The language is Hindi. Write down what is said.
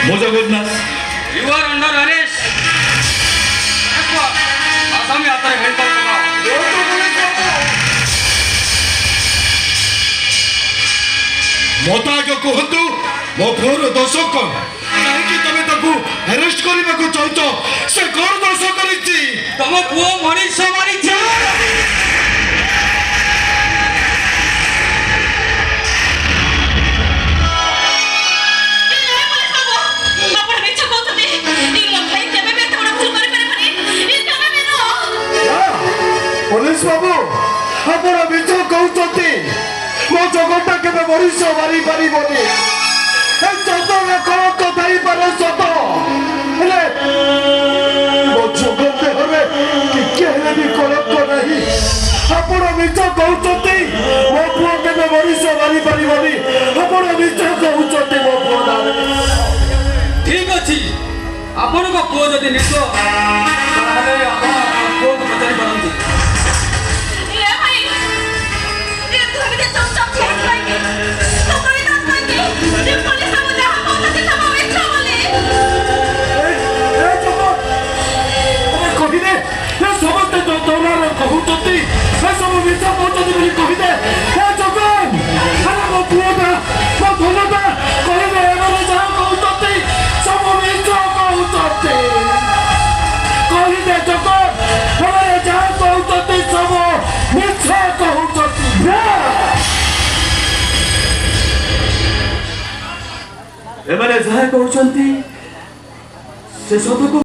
मोजा गोदनास You are under arrest. आसामी आता है हेल्प करना। मोता आगे कहतु मो पुअर दोष कौन कहीं तमें ताकू अरेस्ट करने को चाहत से कौन दोष करिछि तम पुओ मनीष मारिछि पुलिस बाबू आपण मिछ कहउछथि मो जगटा केबे मनीष मारी पारिबोनी ए जगन कलक थाई पारे सत हेले मो जगन देहरे टिके हेले भी कलक नहीं आपण मिछ कहउछथि मो पुओ केबे मनीष मारी पारिबोनी आपण मिछ कहउछथि मो पुओ नारे ठीक अछि आपण को पुओ जदि निसो ताले आपण पुओ को पचारि परंती एमाने जहा कहउछंती से सब को